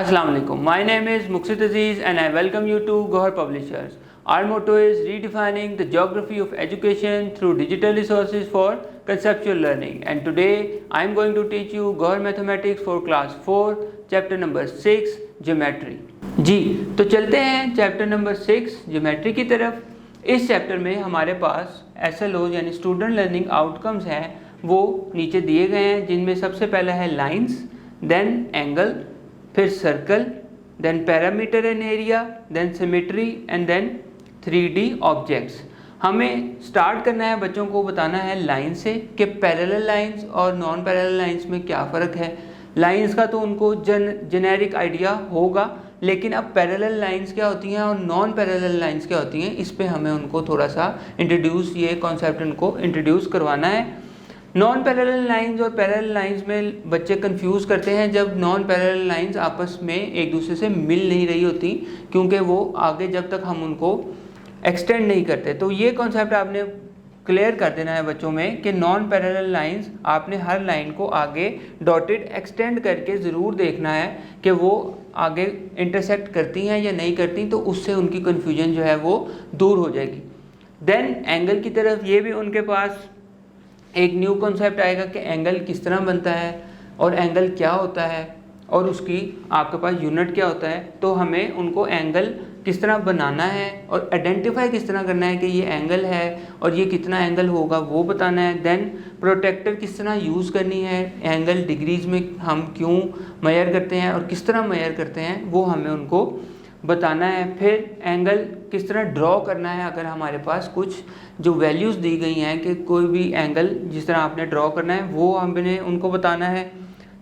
Assalamu alaikum. My name is Muqsid Aziz and I welcome you to Gohar Publishers. Our motto is redefining the geography of education through digital resources for conceptual learning. And today I am going to teach you Gohar Mathematics for class 4, chapter number 6, Geometry. जी तो चलते हैं chapter number 6 geometry की तरफ। इस chapter में हमारे पास SLO यानी student learning outcomes हैं, वो नीचे दिए गए हैं, जिनमें सबसे पहला है लाइंस, देन एंगल, फिर circle, then parameter and area, then symmetry and then 3D objects. हमें स्टार्ट करना है, बच्चों को बताना है लाइन से कि पैरेलल लाइंस और नॉन पैरेलल लाइंस में क्या फ़र्क है। लाइंस का तो उनको जेनेरिक आइडिया होगा, लेकिन अब पैरेलल लाइंस क्या होती हैं और नॉन पैरेलल लाइंस क्या होती हैं, इस पे हमें उनको थोड़ा सा ये कॉन्सेप्ट उनको इंट्रोड्यूस करवाना है। नॉन पैरेलल लाइंस और पैरेलल लाइंस में बच्चे कंफ्यूज करते हैं जब नॉन पैरेलल लाइंस आपस में एक दूसरे से मिल नहीं रही होती, क्योंकि वो आगे जब तक हम उनको एक्सटेंड नहीं करते। तो ये कॉन्सेप्ट आपने क्लियर कर देना है बच्चों में कि नॉन पैरेलल लाइंस आपने हर लाइन को आगे डॉटेड एक्सटेंड करके ज़रूर देखना है कि वो आगे इंटरसेक्ट करती हैं या नहीं करती, तो उससे उनकी कन्फ्यूजन जो है वो दूर हो जाएगी। देन एंगल की तरफ ये भी उनके पास एक न्यू कॉन्सेप्ट आएगा कि एंगल किस तरह बनता है और एंगल क्या होता है और उसकी आपके पास यूनिट क्या होता है। तो हमें उनको एंगल किस तरह बनाना है और आइडेंटिफाई किस तरह करना है कि ये एंगल है और ये कितना एंगल होगा वो बताना है। देन प्रोटेक्टर किस तरह यूज़ करनी है, एंगल डिग्रीज में हम क्यों मेजर करते हैं और किस तरह मेजर करते हैं वो हमें उनको बताना है। फिर एंगल किस तरह ड्रॉ करना है, अगर हमारे पास कुछ जो वैल्यूज़ दी गई हैं कि कोई भी एंगल जिस तरह आपने ड्रॉ करना है वो हमने उनको बताना है।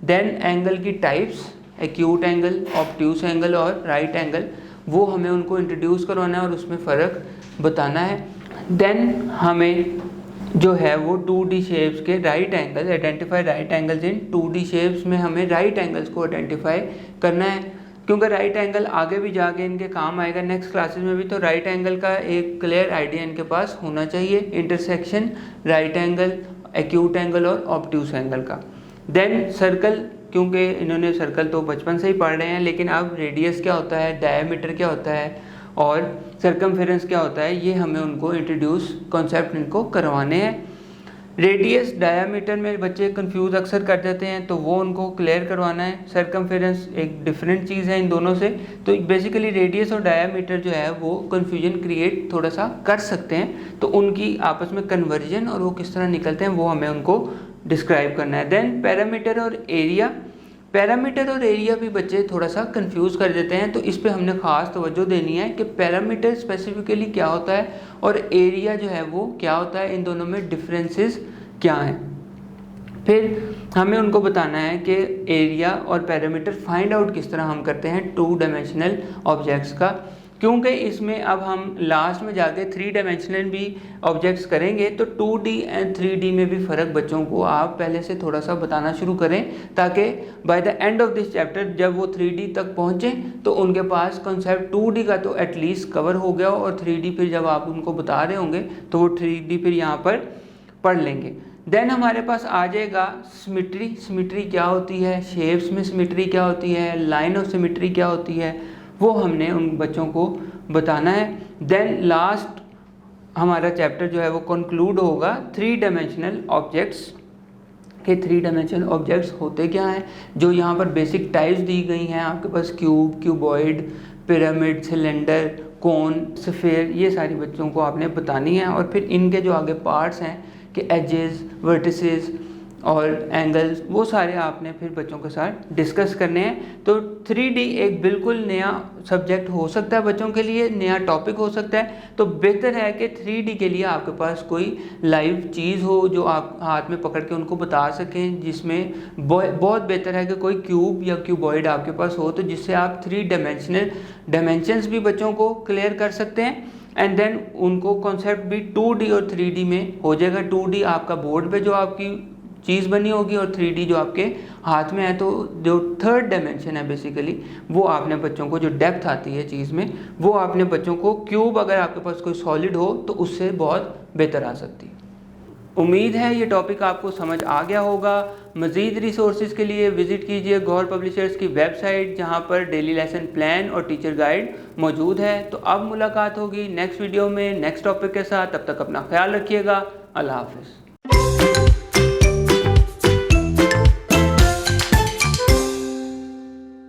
देन एंगल की types, acute angle, obtuse angle और राइट एंगल, वो हमें उनको इंट्रोड्यूस करवाना है और उसमें फ़र्क बताना है। देन हमें जो है वो 2D शेप्स के right angle, identify right angles in 2D shapes में हमें राइट एंगल्स को आइडेंटिफाई करना है, क्योंकि राइट एंगल आगे भी जाके इनके काम आएगा नेक्स्ट क्लासेस में भी। तो राइट एंगल का एक क्लियर आइडिया इनके पास होना चाहिए, intersection right angle, acute angle और ऑब्ट्यूस एंगल का। देन सर्कल, क्योंकि इन्होंने सर्कल तो बचपन से ही पढ़ रहे हैं, लेकिन अब रेडियस क्या होता है, डायमीटर क्या होता है और सर्कमफेरेंस क्या होता है, ये हमें उनको इंट्रोड्यूस कॉन्सेप्ट इनको करवाने हैं। रेडियस डायामीटर में बच्चे कंफ्यूज अक्सर कर जाते हैं, तो वो उनको क्लियर करवाना है। सर्कमफेरेंस एक डिफरेंट चीज़ है इन दोनों से, तो बेसिकली रेडियस और डायामीटर जो है वो कंफ्यूजन क्रिएट थोड़ा सा कर सकते हैं, तो उनकी आपस में कन्वर्जन और वो किस तरह निकलते हैं वो हमें उनको डिस्क्राइब करना है। देन पैरामीटर और एरिया, पैरामीटर और एरिया भी बच्चे थोड़ा सा कंफ्यूज कर देते हैं, तो इस पे हमने ख़ास तवज्जो देनी है कि पैरामीटर स्पेसिफिकली क्या होता है और एरिया जो है वो क्या होता है, इन दोनों में डिफरेंसेस क्या हैं। फिर हमें उनको बताना है कि एरिया और पैरामीटर फाइंड आउट किस तरह हम करते हैं 2 डायमेंशनल ऑब्जेक्ट्स का, क्योंकि इसमें अब हम लास्ट में जाके 3 डायमेंशनल भी ऑब्जेक्ट्स करेंगे, तो 2D एंड 3D में भी फ़र्क बच्चों को आप पहले से थोड़ा सा बताना शुरू करें, ताकि by the end of this chapter जब वो 3D तक पहुँचें तो उनके पास कॉन्सेप्ट 2D का तो एटलीस्ट कवर हो गया हो, और 3D फिर जब आप उनको बता रहे होंगे तो वो 3D फिर यहाँ पर पढ़ लेंगे। देन हमारे पास आ जाएगा सिमेट्री, सिमेट्री क्या होती है, शेप्स में सिमेट्री क्या होती है, लाइन ऑफ सिमेट्री क्या होती है, वो हमने उन बच्चों को बताना है। देन लास्ट हमारा चैप्टर जो है वो कंक्लूड होगा 3 डायमेंशनल ऑब्जेक्ट्स के। 3 डायमेंशनल ऑब्जेक्ट्स होते क्या हैं, जो यहाँ पर बेसिक टाइप्स दी गई हैं आपके पास, क्यूब, क्यूबॉइड, पिरामिड, सिलेंडर, कोन, स्फीयर, ये सारी बच्चों को आपने बतानी है। और फिर इनके जो आगे पार्ट्स हैं कि एजेस, वर्टिसेस और एंगल्स, वो सारे आपने फिर बच्चों के साथ डिस्कस करने हैं। तो 3D एक बिल्कुल नया सब्जेक्ट हो सकता है बच्चों के लिए, नया टॉपिक हो सकता है, तो बेहतर है कि 3D के लिए आपके पास कोई लाइव चीज़ हो जो आप हाथ में पकड़ के उनको बता सकें, जिसमें बहुत बेहतर है कि कोई क्यूब या क्यूबॉइड आपके पास हो, तो जिससे आप 3 डायमेंशनल डायमेंशंस भी बच्चों को क्लियर कर सकते हैं। एंड देन उनको कॉन्सेप्ट भी 2D और 3D में हो जाएगा। 2D आपका बोर्ड पे जो आपकी चीज़ बनी होगी और 3D जो आपके हाथ में है, तो जो 3rd डायमेंशन है बेसिकली वो आपने बच्चों को, जो डेप्थ आती है चीज़ में, वो आपने बच्चों को, क्यूब अगर आपके पास कोई सॉलिड हो तो उससे बहुत बेहतर आ सकती है। उम्मीद है ये टॉपिक आपको समझ आ गया होगा। मज़ीद रिसोर्सेज के लिए विज़िट कीजिए गौहर पब्लिशर्स की वेबसाइट, जहाँ पर डेली लेसन प्लान और टीचर गाइड मौजूद है। तो अब मुलाकात होगी नेक्स्ट वीडियो में नेक्स्ट टॉपिक के साथ। तब तक अपना ख्याल रखिएगा। अल्लाह हाफ़िज़।